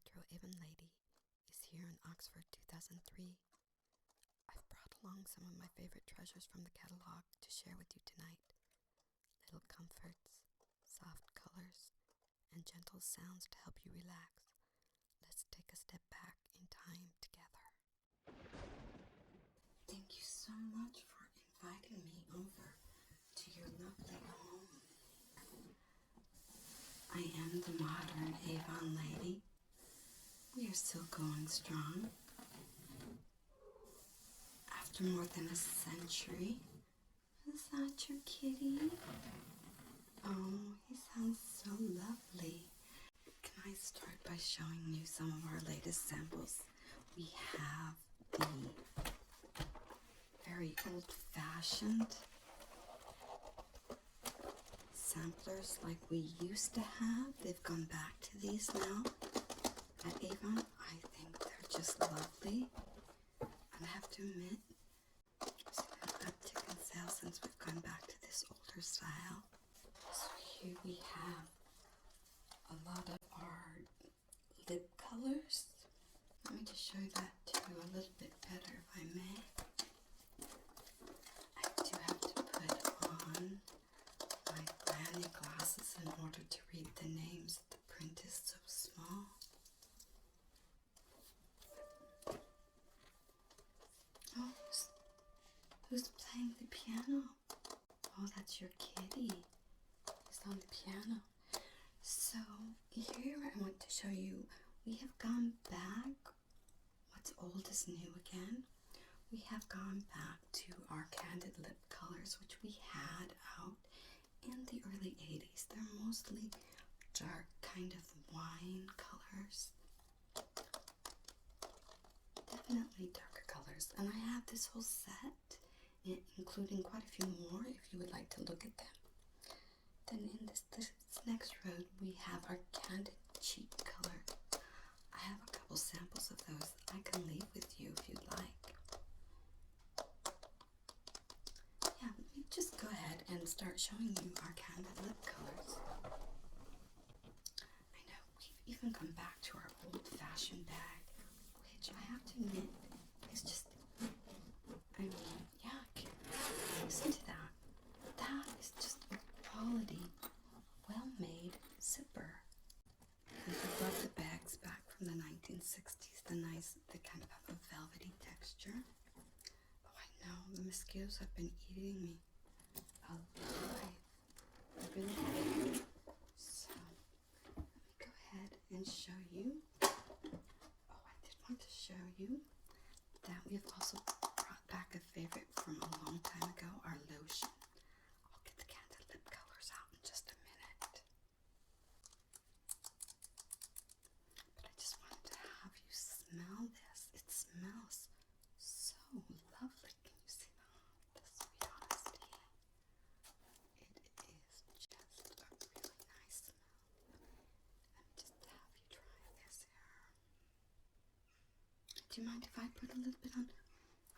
Retro Avon Lady is here in Oxford 2003. I've brought along some of my favorite treasures from the catalogue to share with you tonight. Little comforts, soft colors, and gentle sounds to help you relax. Let's take a step back in time together. Thank you so much for inviting me over to your lovely home. I am the modern Avon Lady. We are still going strong. After more than a century. Is that your kitty? Oh, he sounds so lovely. Can I start by showing you some of our latest samples? We have the very old-fashioned samplers like we used to have. They've gone back to these now at Avon. I think they're just lovely. I have to admit, there's been an uptick in sales since we've gone back to this older style. So here we have a lot of our lip colors. Let me just show you that to you a little bit better, if I may. I do have to put on my granny glasses in order to read the names. The print is so small. Oh, who's playing the piano? Oh, that's your kitty. He's on the piano. So here I want to show you, we have gone back. What's old is new again. We have gone back to our candid lip colors, which we had out in the early 80s. They're mostly dark, kind of wine colors. Definitely darker colors. And I have this whole set, including quite a few more if you would like to look at them. Then in this next row, we have our candid cheek color. I have a couple samples of those I can leave with you if you'd like. Yeah, let me just go ahead and start showing you our candid lip colors. I know, we've even come back to our old-fashioned bag, which I have to admit is just, I mean, yeah, listen to that. That is just a quality, well-made zipper. I love the bags back from the 1960s, the kind of have a velvety texture. Oh, I know, the mosquitoes have been eating me alive. I really have. So, let me go ahead and show you. Oh, I did want to show you that we've also brought back a favorite from a long time ago, our lotion. I'll get the candid lip colors out in just a minute. But I just wanted to have you smell this. It smells so lovely. Can you see the sweet honesty? It is just a really nice smell. Let me just have you try this here. Do you mind if I put a little bit on?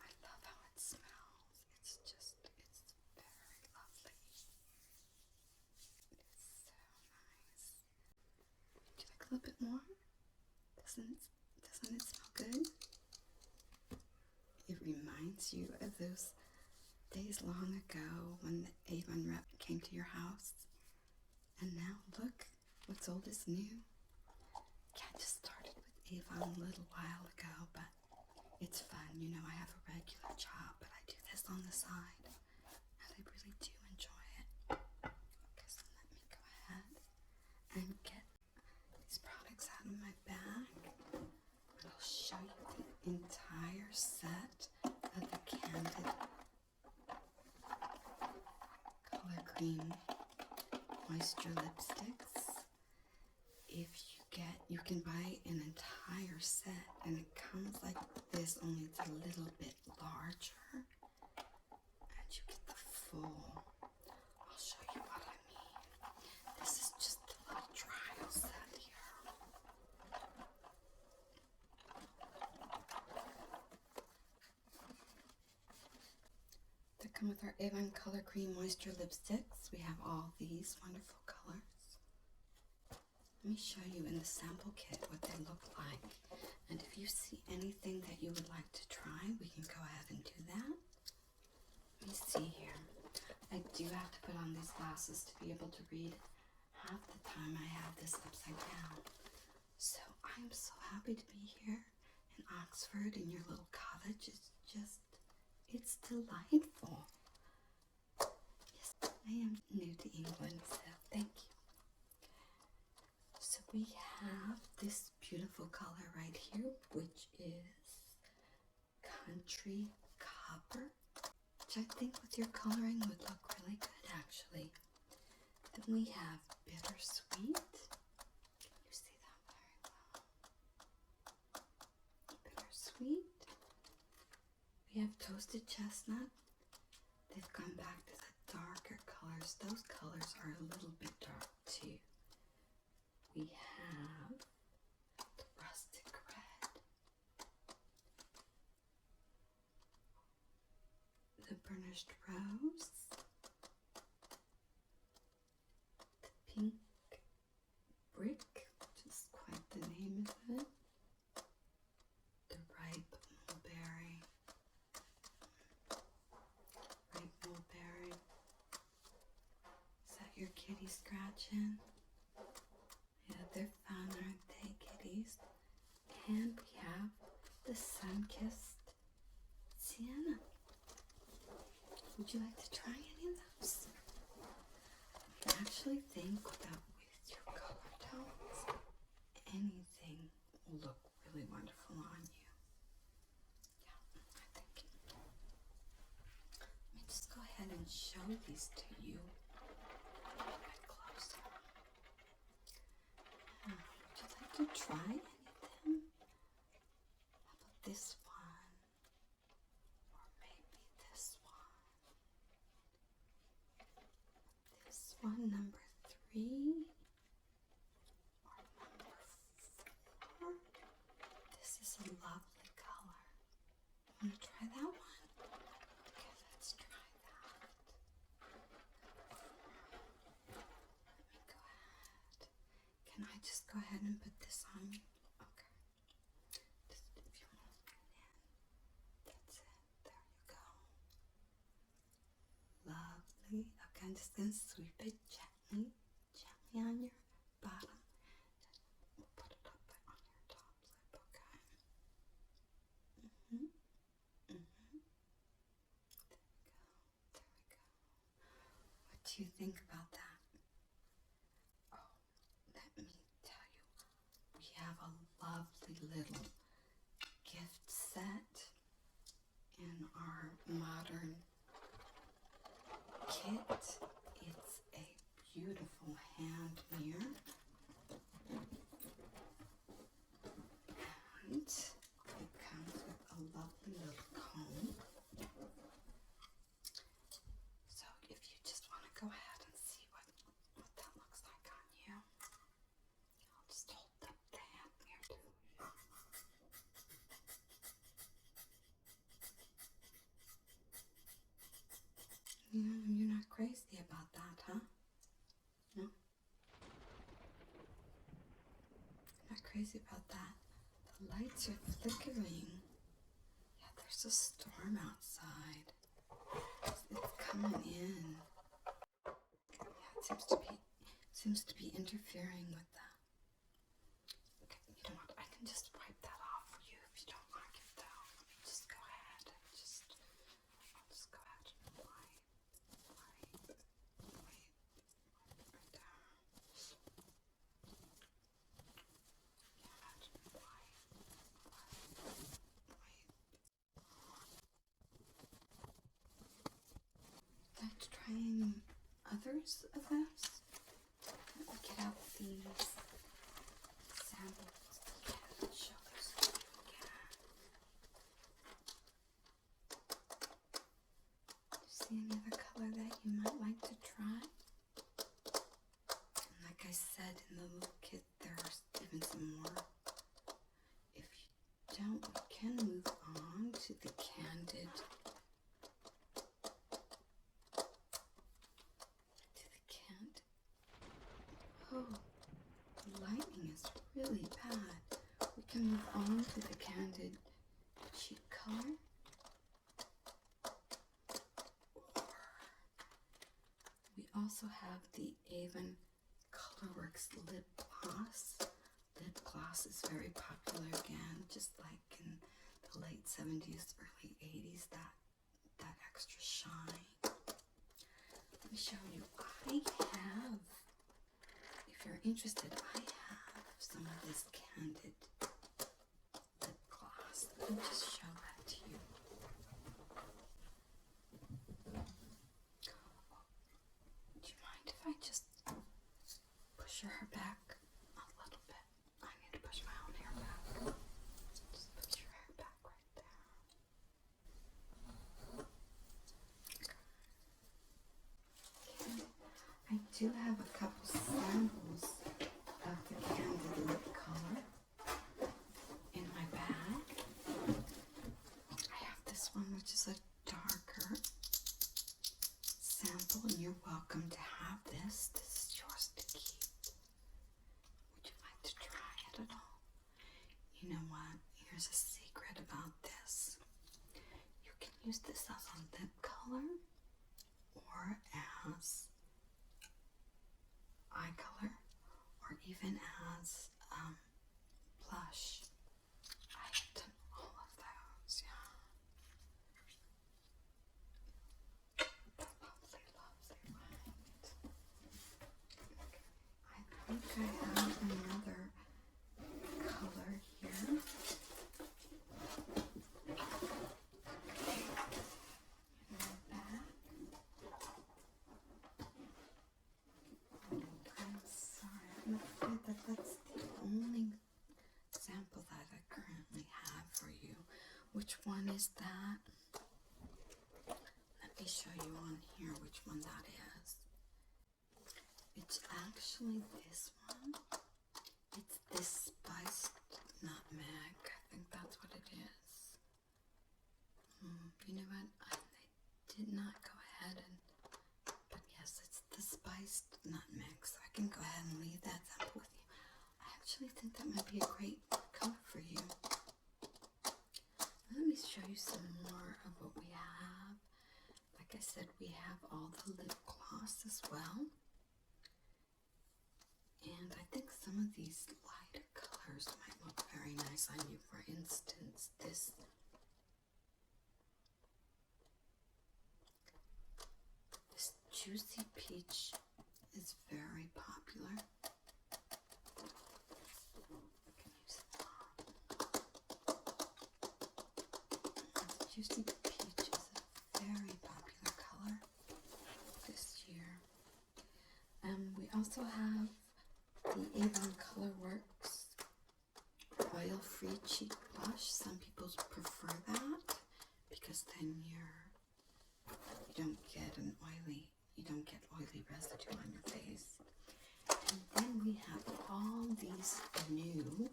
I love how it smells. It's very lovely. It's so nice. Would you like a little bit more? Doesn't it smell good? It reminds you of those days long ago when the Avon rep came to your house. And now look, what's old is new. Yeah, I just started with Avon a little while ago, but it's fun. You know, I have a regular job, but I do this on the side, and I really do enjoy it. Okay, so let me go ahead and get these products out of my bag, and I'll show you the entire set of the candid color cream moisture lipsticks. You can buy an entire set, and it comes like this, only it's a little bit larger, and you get the full. I'll show you what I mean. This is just the little trial set here. They come with our Avon Color Cream Moisture Lipsticks. We have all these wonderful colors. Let me show you in the sample kit what they look like. And if you see anything that you would like to try, we can go ahead and do that. Let me see here. I do have to put on these glasses to be able to read. Half the time I have this upside down. So I'm so happy to be here in Oxford in your little cottage. It's delightful. Yes, I am new to England, so thank you. So we have this beautiful color right here, which is Country Copper, which I think with your coloring would look really good, actually. Then we have Bittersweet. Can you see that very well? Bittersweet. We have Toasted Chestnut. They've gone back to the darker colors. Those colors are a little bit dark too. We have the Rustic Red, the Burnished Rose, the Pink Brick, which is quite the name, isn't it? The Ripe Mulberry. Ripe Mulberry. Is that your kitty scratching? Yeah, they're fun, aren't they, kitties? And we have the Sun-Kissed Sienna. Would you like to try any of those? I actually think that with your color tones, anything will look really wonderful on you. Yeah, I think. Let me just go ahead and show these to you a bit closer. Would you like to try any of them? How about this one? Or maybe this one? This one, number 3? Or number 4? This is a lovely color. Want to try that one? Okay, let's try that. Let me go ahead. Can I just go ahead and put this on me? Okay. Just if you want. That's it. There you go. Lovely. Okay, I'm just going to sweep it gently on your bottom. We'll put it up on your top lip, okay? There we go. What do you think about that? Oh, let me tell you, we have a lovely little gift set in our modern kit. It's a beautiful hand mirror. And it comes with a lovely little comb. So if you just want to go ahead and see what that looks like on you, I'll just hold up the hand mirror to you. You're not crazy about that, huh? No? Not crazy about that. The lights are flickering. Yeah, there's a storm outside. It's coming in. Yeah, it seems to be interfering with that. Okay, you know what? I can just wipe that off for you if you don't like it, though. Let me just go ahead and I'll just go ahead and wipe right there. Like to try any others of those? Let me get out these samples again and show those to you again. Do you see any other color that you might like to try? And like I said in the little kit, there's even some more. If you don't, we can move on to the candid. Oh, is really bad. We can move on to the Candid cheek color. We also have the Avon Colorworks Lip Gloss. Lip gloss is very popular again, just like in the late 70s, early 80s, that extra shine. Let me show you. I have, if you're interested, I have some of this Candid lip gloss. Let me just show that to you. Do you mind if I just push your hair back a little bit? I need to push my own hair back. Just push your hair back right there. Okay. I do have a couple samples of the Candid lip color in my bag. I have this one, which is a darker sample, and you're welcome to have this. This is yours to keep. Would you like to try it at all? You know what? Here's a secret about this. You can use this as a lip color or as eye color, or even as blush. I have done all of those, yeah. Lovely, lovely, right? Okay. I think I have another color here. In the back. I'm sorry, I'm afraid that that's the only sample that I currently have for you. Which one is that? Let me show you on here which one that is. It's actually this one. It's this spiced nutmeg. I think that's what it is. You know what? I did not go ahead and, but yes, it's the spiced nutmeg, so I can go ahead and leave that sample with you. I actually think that might be a great color for you. Let me show you some more of what we have. Like I said, we have all the lip gloss as well. And I think some of these lighter colors might look very nice on you. For instance, this Juicy Peach is very popular. I can use it. Juicy Peach is a very popular color this year. We also have the Avon Colorworks Oil-Free Cheek Blush. Some people prefer that because then you don't get oily residue on your face. And then we have all these new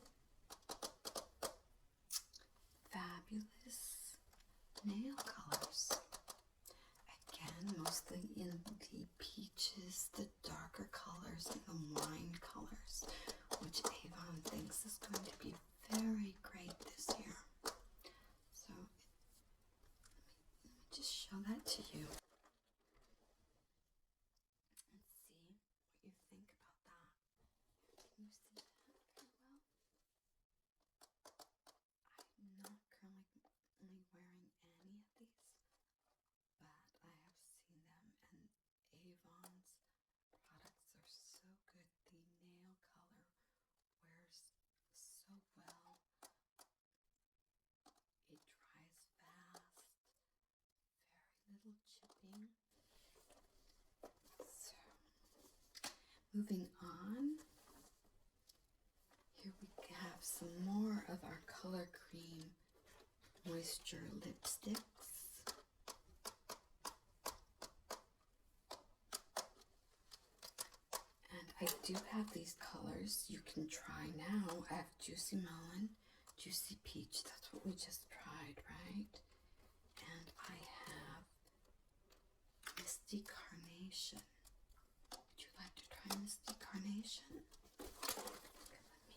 fabulous nail colors. Again, mostly in the peaches, the darker colors, and the wine colors, which Avon thinks is going to be very great this year. So let me just show that to you. Chipping. So, moving on, here we have some more of our Color Cream Moisture lipsticks. And I do have these colors you can try now. I have Juicy Melon, Juicy Peach, that's what we just tried, right? And I have Misty Carnation. Would you like to try Misty Carnation? Let me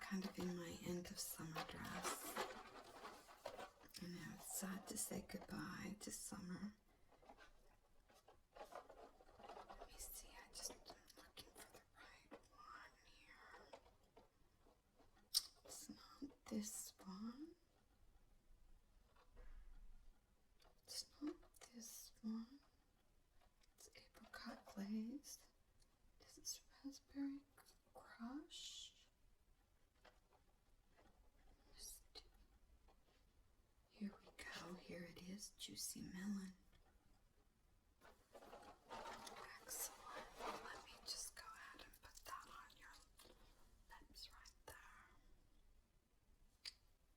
kind of in my end of summer dress. I know it's sad to say goodbye to summer. Let me see, I just am looking for the right one here. It's not this one. It's not this one. It's apricot glaze. This is raspberry crush. Here we go. Here it is. Juicy melon. Excellent. Let me just go ahead and put that on your lips right there.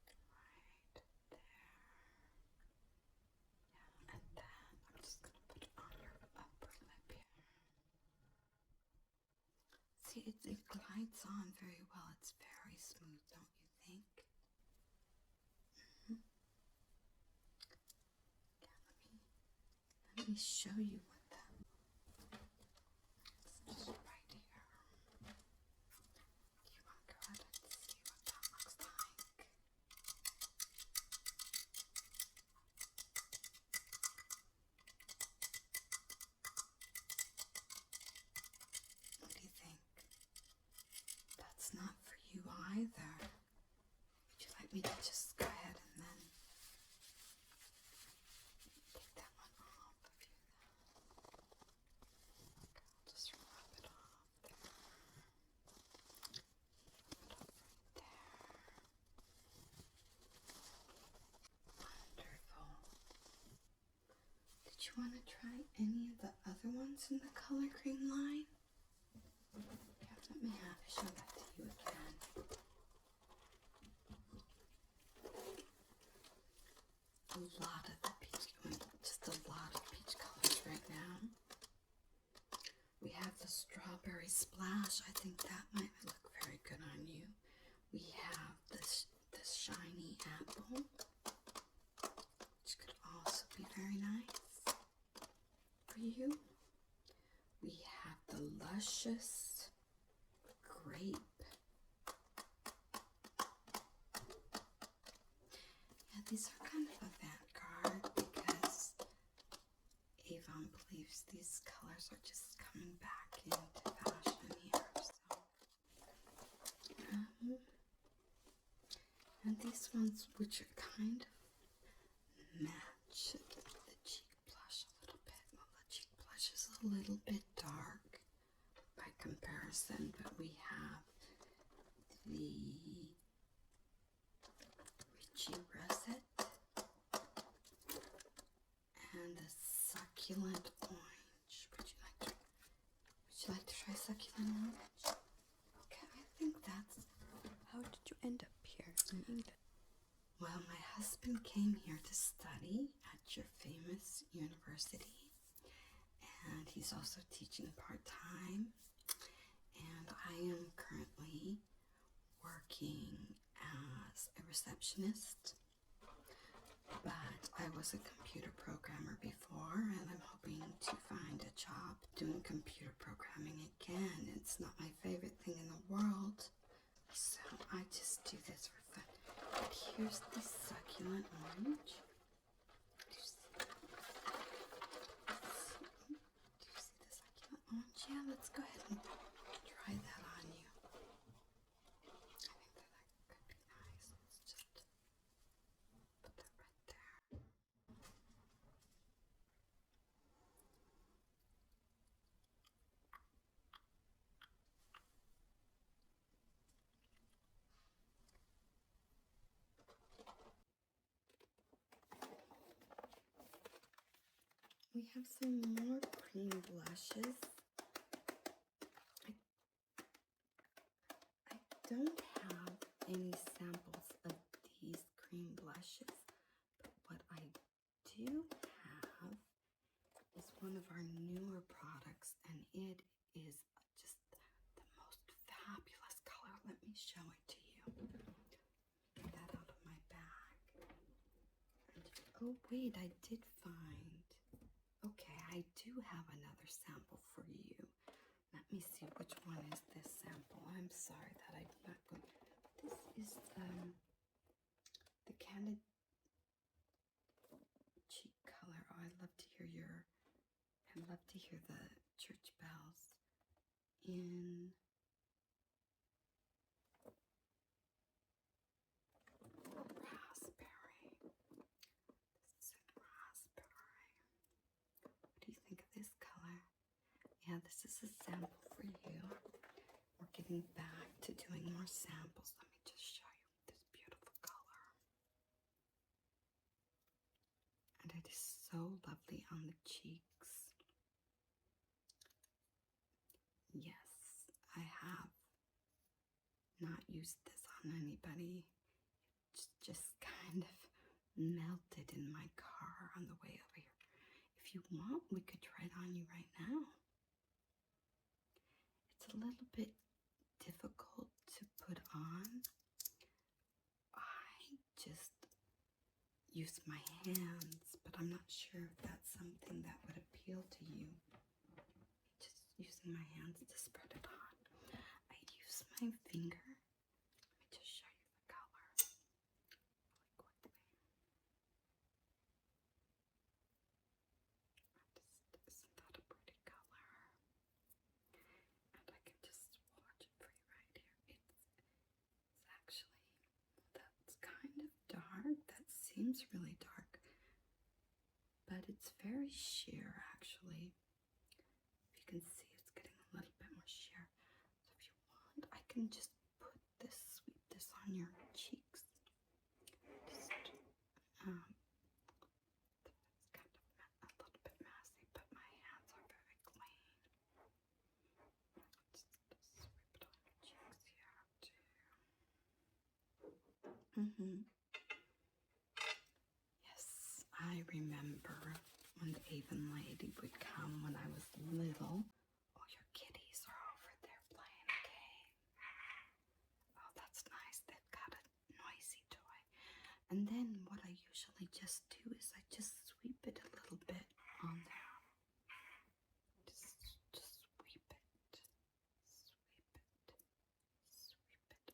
Right there. Yeah, and then I'm just going to put it on your upper lip here. See, it glides on very well. It's very smooth, don't you think? Mm-hmm. Yeah, let me show you what that. It's just right here. You want to go ahead and see what that looks like? What do you think? That's not for you either. Would you like me to just go ahead and then take that one off of you then? Okay, I'll just rub it off there. Rub it off right there. Wonderful. Did you want to try any of the other ones in the color cream line? Yeah, let me show that to you again. A lot of the peach, just a lot of peach colors right now. We have the strawberry splash. I think that might look very good on you. We have this shiny apple, which could also be very nice for you. We have the luscious grape. Yeah, these are kind of avant-garde because Avon believes these colors are just coming back into fashion here. So, and these ones, which are kind of match the cheek blush a little bit. Well, the cheek blush is a little bit dark by comparison, but we have the Richie Russet and the succulent orange. Would you like to try succulent orange? Okay, I think that's. How did you end up here in England? Well, my husband came here to study at your famous university, and he's also teaching part-time, and I am currently working as a receptionist, but I was a computer programmer before, and I'm hoping to find a job doing computer programming again. It's not my favorite thing in the world, so I just do this for fun. But here's the succulent orange. Do you see the succulent orange? Yeah, let's go ahead and try that on you. I think that could be nice. Let's just put that right there. We have some more cream blushes. I don't have any samples of these cream blushes, but what I do have is one of our newer products, and it is just the most fabulous color. Let me show it to you. Get that out of my bag. Oh wait, I did find. Okay, I do have another sample for you. Let me see, which one is this sample? I'm sorry that I'm not going. This is the Candid Cheek color. Oh, I'd love to hear the church bells in raspberry. This is in raspberry. What do you think of this color? Yeah, this is a sample for you. We're getting back to doing more samples. Let me just show you this beautiful color. And it is so lovely on the cheeks. Yes, I have not used this on anybody. It's just kind of melted in my car on the way over here. If you want, we could try it on you right now. It's a little bit difficult to put on. I just use my hands, but I'm not sure if that's something that would appeal to you. Just using my hands to spread it on. I use my finger. Let me just show you the color really quickly. Isn't that a pretty color? And I can just swatch it for you right here. It's actually, that's kind of dark. That seems really dark. But it's very sheer, actually. If you can see, it's getting a little bit more sheer. So if you want, I can just sweep this on your cheeks. Just, it's kind of a little bit messy, but my hands are very clean. Just sweep it on your cheeks here, too. Yes, I remember when the Avon Lady would come when I was little. Oh, your kitties are over there playing a game. Oh, that's nice. They've got a noisy toy. And then what I usually just do is I just sweep it a little bit on there. Just sweep it. Sweep it. Sweep it. Sweep it.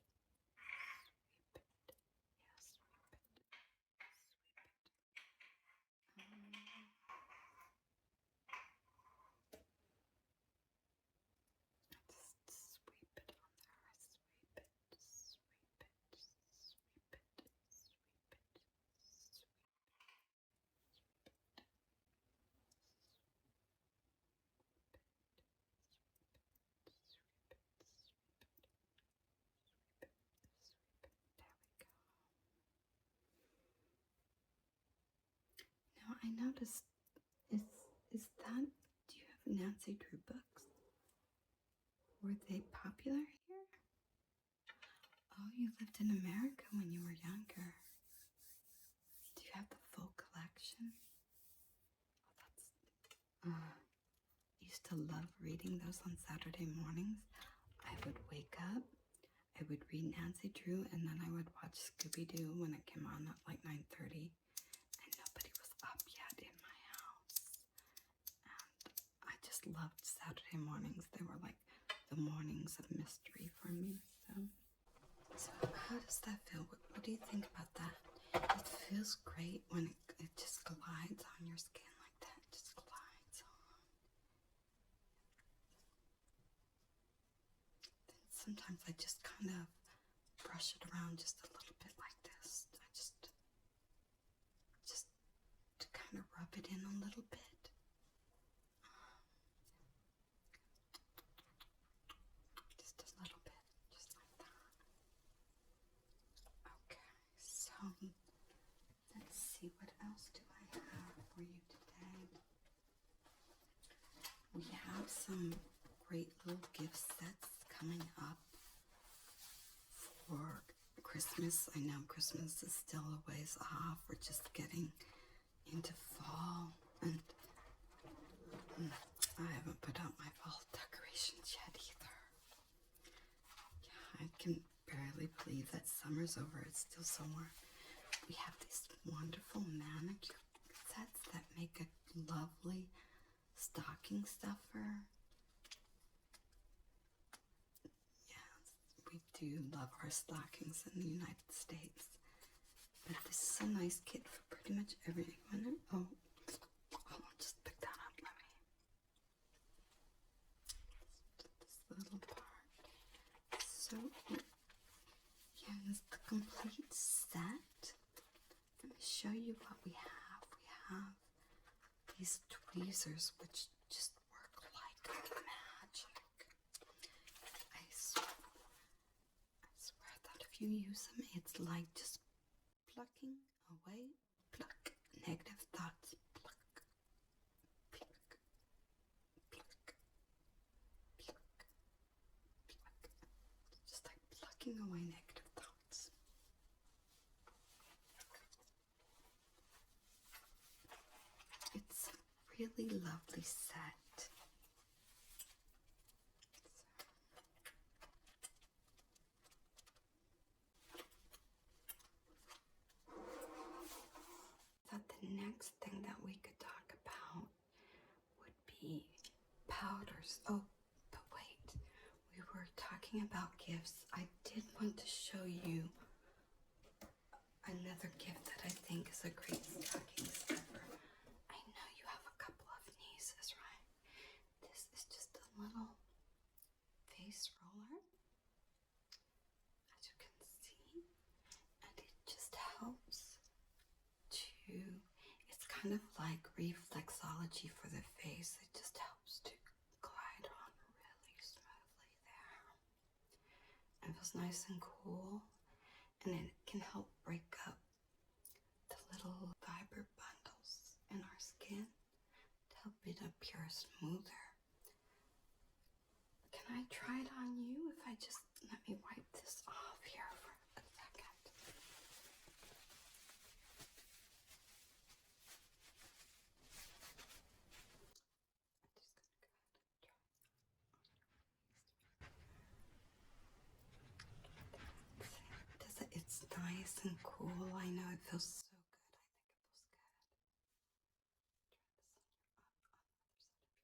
Yeah, sweep it. Sweep it. Just sweep it on there. Sweep it. Sweep it. Sweep it. Sweep it. Sweep it. Now I noticed, is that, do you have Nancy Drew books? Were they popular here? Oh, you lived in America when you were younger. Do you have the full collection? Oh, that's, I used to love reading those on Saturday mornings. I would wake up, I would read Nancy Drew, and then I would watch Scooby-Doo when it came on at like 9:30. And nobody was up yet in my house. And I just loved Saturday mornings. They were like the mornings of mystery for me. So how does that feel? What do you think about that? It feels great when it just glides on your skin like that. It just glides on. Then sometimes I just kind of brush it around just a little bit like this. I just to kind of rub it in a little bit. Just a little bit, just like that. Okay, so let's see, what else do I have for you today? We have some great little gift sets coming up for Christmas. I know Christmas is still a ways off. We're just getting into fall, and I haven't put out my fall decorations yet either. Yeah, I can barely believe that summer's over. It's still summer. We have these wonderful manicure sets that make a lovely stocking stuffer. Yes, we do do love our stockings in the United States. But this is a nice kit for pretty much everyone. Oh, hold on, just pick that up. Let me. This little part. So, yeah, this is the complete set. Let me show you what we have. We have these tweezers, which just work like magic. I swear that if you use them, it's like just plucking away, pluck, negative thoughts, pluck, pluck, pluck, pluck, pluck. Just like plucking away negative thoughts. It's a really lovely set. Thought the next thing that we could talk about would be powders. Oh, but wait, we were talking about gifts. I did want to show you another gift that I think is a great stocking stuffer. I know you have a couple of nieces, right? This is just a little face roller, as you can see, and it just helps to, it's kind of like reflexology for the face. It just helps to glide on really smoothly there. It feels nice and cool, and it can help break up the little fiber bundles in our skin to help it appear smoother. Can I try it on you if I just, let me wipe this off here for a second. It's nice and cool. I know it feels so good. I think it feels good. Try this on your other side of your face.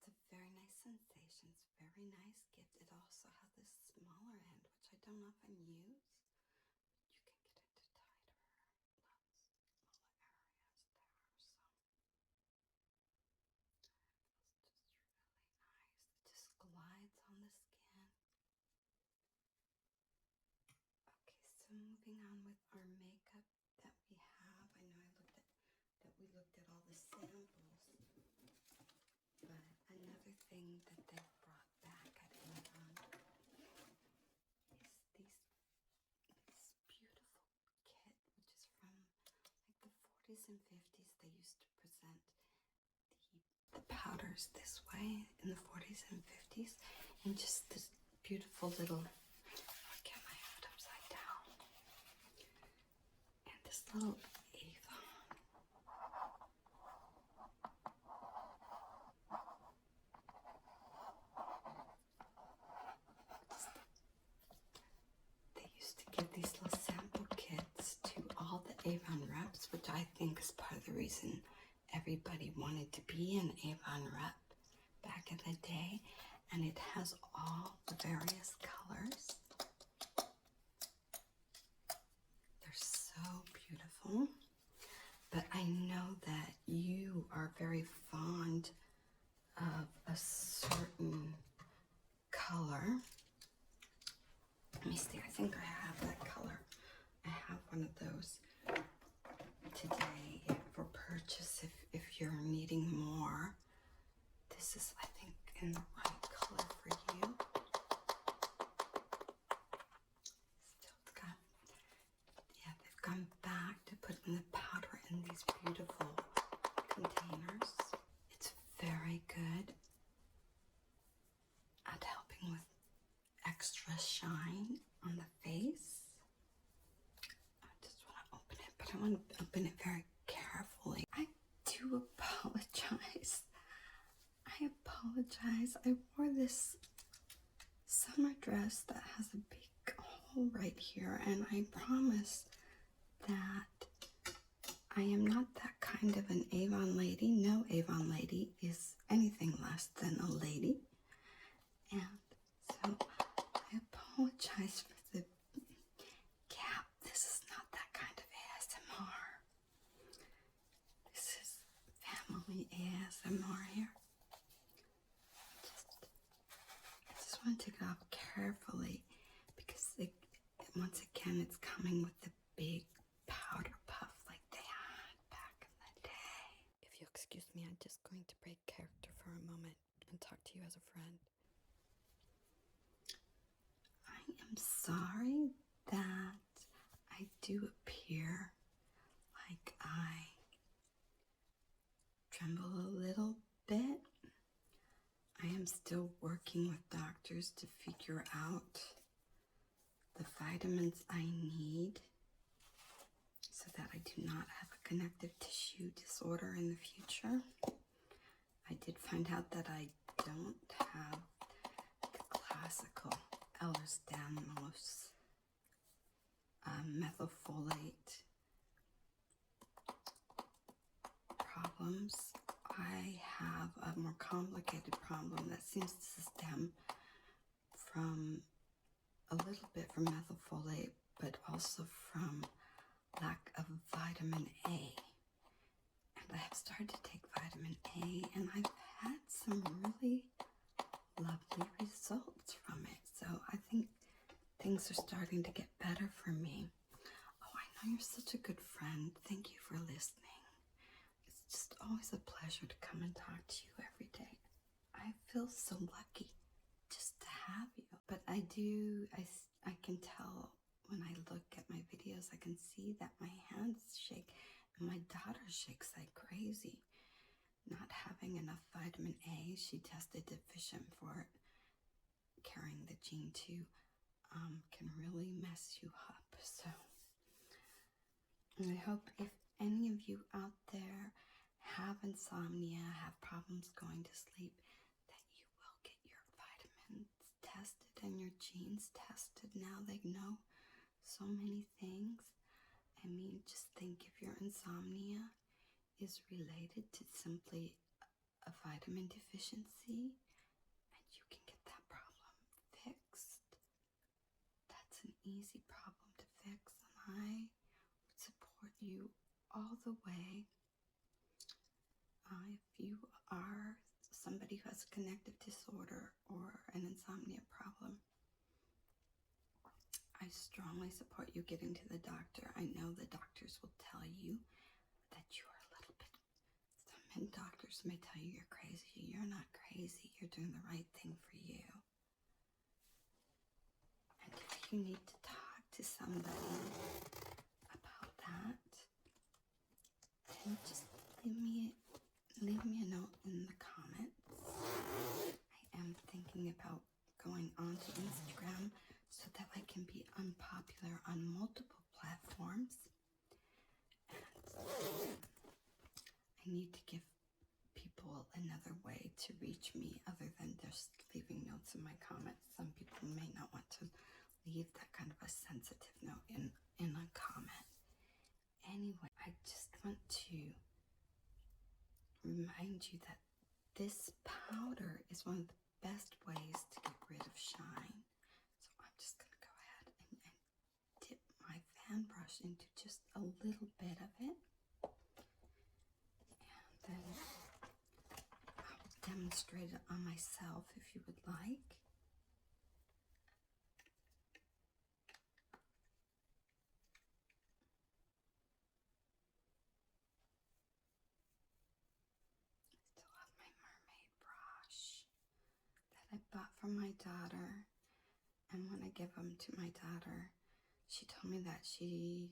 It's a very nice sensation. It's a very nice gift. It also has this smaller end, which I don't often use. You can get into tighter, smaller areas there. So it just glides on the skin. Okay, so moving on with our makeup that we have. I know we looked at all the samples, but another thing that they brought back at Avon is this beautiful kit, which is from like the 40s and 50s. They used to present the powders this way in the 40s and 50s, and just this beautiful little, I'll get my head upside down, and this little Avon. They used to give these little sample kits to all the Avon reps, which I think is part of the reason everybody wanted to be an Avon rep back in the day. And it has all the various colors. They're so beautiful. But I know that you are very fond of a certain color. Let me see, I think I have that color. I have one of those today for purchase if you're needing more. This is, I think, in the right color for you. Still got, yeah, they've gone back to putting the powder in these beautiful containers. It's very good at helping with extra shine on the face. I just want to open it, but I want to open it very carefully. I do apologize. I wore this summer dress that has a big hole right here, and I promise that I am not that kind of an Avon lady. No Avon lady is anything less than a lady. And so I apologize for the gap. This is not that kind of ASMR. This is family ASMR here. I just want to take it off carefully because once again it's coming with the big powder puff like they had back in the day. If you'll excuse me, I'm just going to break character for a moment and talk to you as a friend. I am sorry that I do appear like I tremble a little bit. I am still working with doctors to figure out the vitamins I need so that I do not have a connective tissue disorder in the future. I did find out that I don't have the classical Ehlers-Danlos methylfolate problems. I have a more complicated problem that seems to stem from a little bit from methylfolate, but also from lack of vitamin A. And I have started to take vitamin A, and I've had some really lovely results from it. So I think things are starting to get better for me. Oh, I know you're such a good friend. Thank you for listening. It's just always a pleasure to come and talk to you every day. I feel so lucky just to have you. But I can tell when I look at my videos, I can see that my hands shake and my daughter shakes like crazy. Not having enough vitamin A, she tested deficient for it. Carrying the gene too can really mess you up. So I hope if any of you out there have insomnia, have problems going to sleep, that you will get your vitamins tested and your genes tested. Now they know so many things. I mean, just think if your insomnia is related to simply a vitamin deficiency and you can get that problem fixed, that's an easy problem to fix, and I would support you all the way. If you are somebody who has a connective disorder or an insomnia problem, I strongly support you getting to the doctor. I know the doctors will tell you that you are a little bit, some doctors may tell you you're crazy. You're not crazy. You're doing the right thing for you. And if you need to talk to somebody about that, then just leave me a note in the comments. I am thinking about going onto Instagram so that I can be unpopular on multiple platforms. And I need to give people another way to reach me other than just leaving notes in my comments. Some people may not want to leave that kind of a sensitive note in a comment. Anyway, I just want to remind you that this powder is one of the best ways to get rid of shine. So I'm just going to go ahead and dip my fan brush into just a little bit of it. And then I'll demonstrate it on myself if you would like. I bought for my daughter, and when I give them to my daughter, she told me that she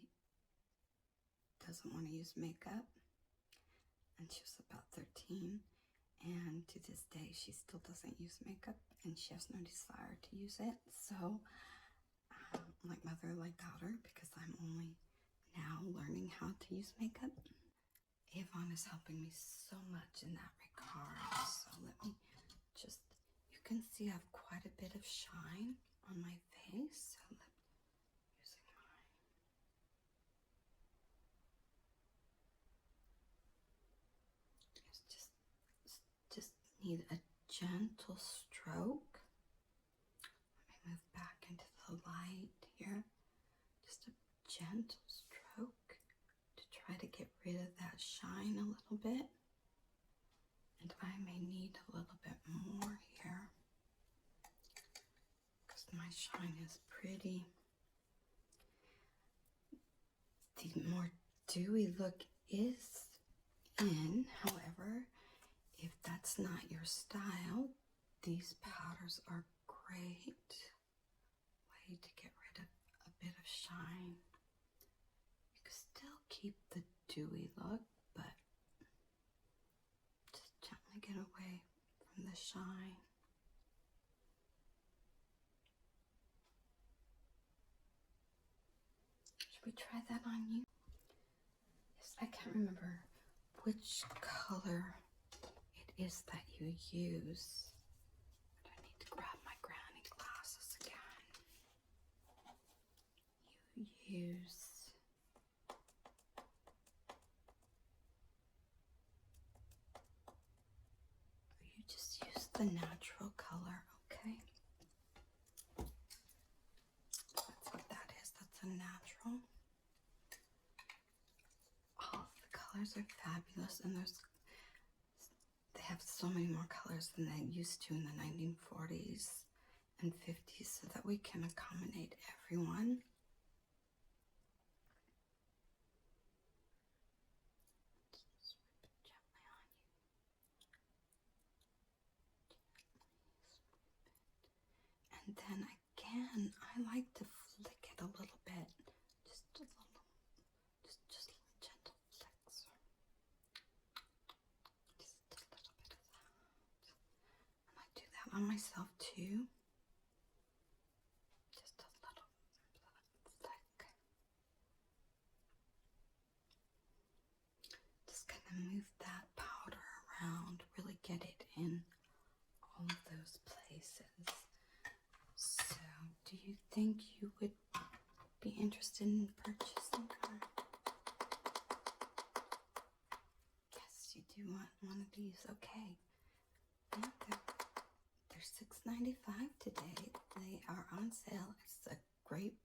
doesn't want to use makeup, and she was about 13, and to this day she still doesn't use makeup, and she has no desire to use it. So like mother, like daughter, because I'm only now learning how to use makeup. Avon is helping me so much in that regard. So let me just, you can see I have quite a bit of shine on my face. So using need a gentle stroke. Let me move back into the light here. Just a gentle stroke to try to get rid of that shine a little bit. And I may need a little bit more here because my shine is pretty. The more dewy look is in. However, if that's not your style, these powders are great way to get rid of a bit of shine. You can still keep the dewy look, but just gently get away from the shine. Should we try that on you? Yes, I can't remember which color it is that you use. But I need to grab my granny glasses again. You use you just use the natural color, okay? That's what that is. That's a natural. All of the colors are fabulous, and they have so many more colors than they used to in the 1940s and 50s, so that we can accommodate everyone. Just sweep it gently on you. And then again, I like to flick it a little bit. Just little gentle flicks. Just a little bit of that. And I do that on myself too. Just a little flick. Just kind of move that powder around, really get it in all of those places. So, do you think you would be interested in purchasing her? Yes, you do want one of these. Okay. Yeah, they're $6.95 today. They are on sale. It's a great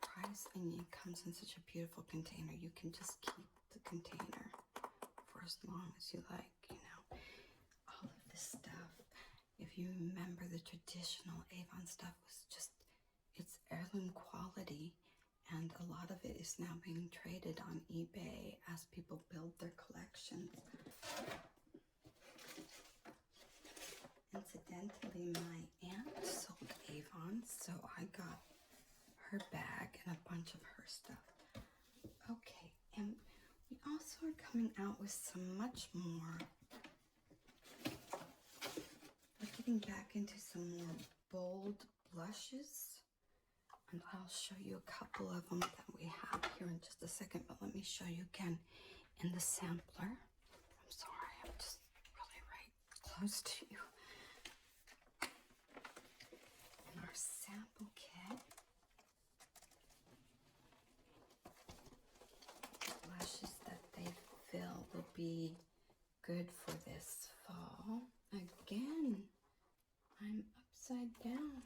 price, and it comes in such a beautiful container. You can just keep the container for as long as you like, you know. All of this stuff, if you remember, the traditional Avon stuff was just, it's heirloom quality, and a lot of it is now being traded on eBay as people build their collections. Incidentally, my aunt sold Avon, so I got her bag and a bunch of her stuff. Okay, and we also are coming out with some much more. We're getting back into some more bold blushes, and I'll show you a couple of them that we have here in just a second, but let me show you again in the sampler. I'm sorry, I'm just really right close to you. In our sample kit, blushes that they fill will be good for this fall. Again, I'm upside down.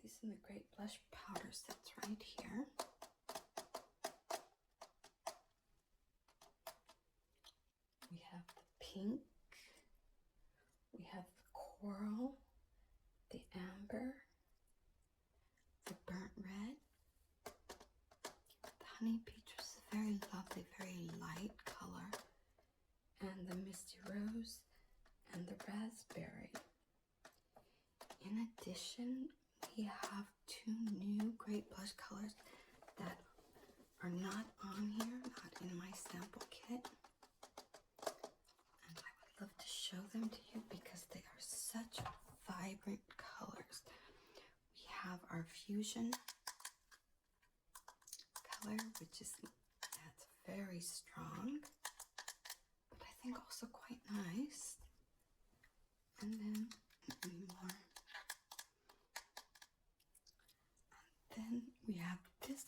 These are the great blush powder sets right here. We have the pink, we have the coral, the amber, the burnt red, the honey peach, which is a very lovely, very light color, and the misty rose, and the raspberry. In addition, we have two new great blush colors that are not on here, not in my sample kit. And I would love to show them to you because they are such vibrant colors. We have our fusion color, which is, that's very strong, but I think also quite nice. And then more. And then we have this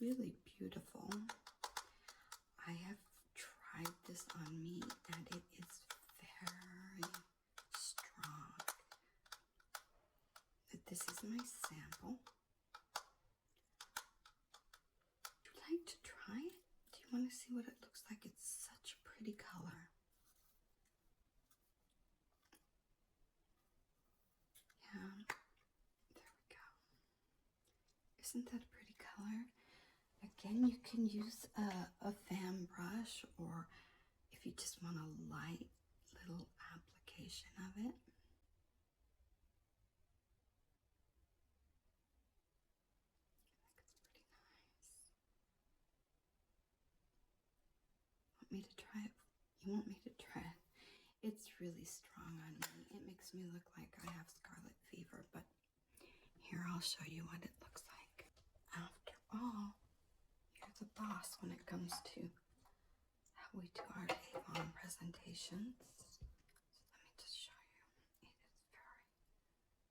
really beautiful. I have tried this on me and it is very strong. This is my sample. Would you like to try it? Do you want to see what it looks like? It's such a pretty color. Yeah, there we go. Isn't that a pretty color? Again, you can use a fan brush, or if you just want a light little application of it. I think it's pretty nice. Want me to try it? You want me to try it? It's really strong on me. It makes me look like I have scarlet fever, but here, I'll show you what it looks like. After all, you're the boss when it comes to how we do our Avon presentations. So let me just show you. It is very,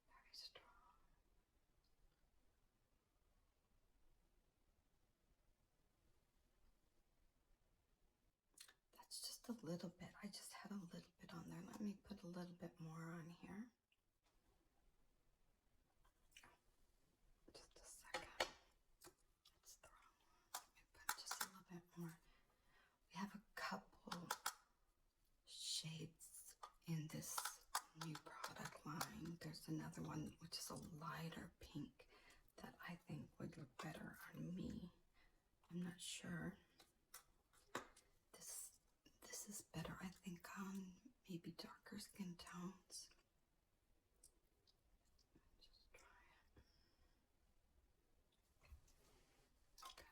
very strong. That's just a little bit. I just had a little bit on there. Let me put a little bit more on here. Just a second. It's the wrong one. Let me put just a little bit more. We have a couple shades in this new product line. There's another one which is a lighter pink that I think would look better on me. I'm not sure. This is better, I think, on maybe darker skin tones. Just try it. Okay.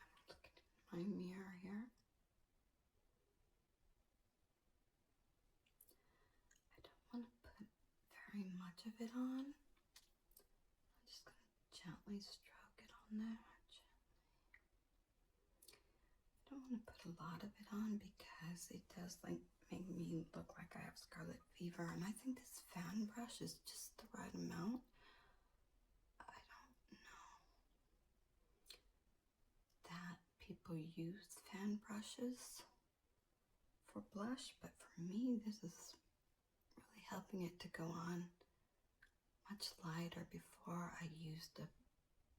I'm looking in my mirror here. I don't want to put very much of it on. I'm just going to gently stroke it on there. I don't want to put a lot of it on because it does like make me look like I have scarlet fever, and I think this fan brush is just the right amount. I don't know that people use fan brushes for blush, but for me this is really helping it to go on much lighter before I used a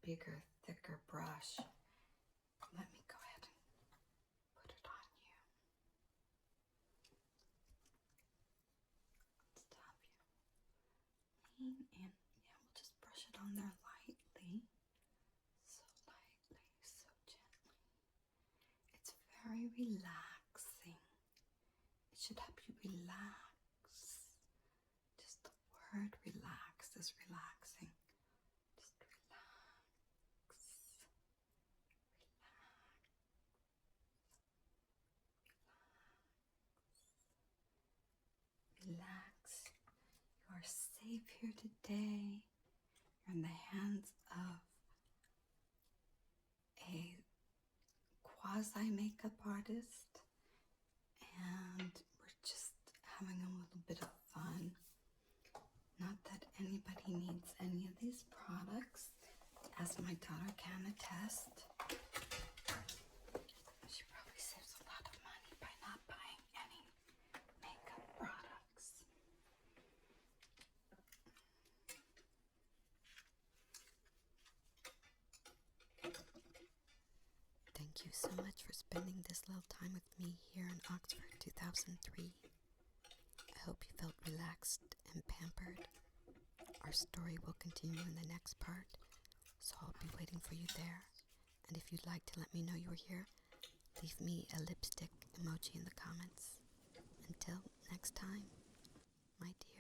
bigger, thicker brush. Let me go ahead and put it on you. Stop you. Lean in. Yeah, we'll just brush it on there lightly. So lightly, so gently. It's very relaxing. It should help you relax. Just the word relax is relaxing. Just relax. Relax. You are safe here today. You're in the hands of a quasi makeup artist, and we're just having a little bit of fun. Not that anybody needs any of these products, as my daughter can attest. She probably saves a lot of money by not buying any makeup products. Thank you so much for spending this little time with me here in Oxford 2003. I hope you felt relaxed and pampered. Our story will continue in the next part, so I'll be waiting for you there. And if you'd like to let me know you're here, leave me a lipstick emoji in the comments. Until next time, my dear.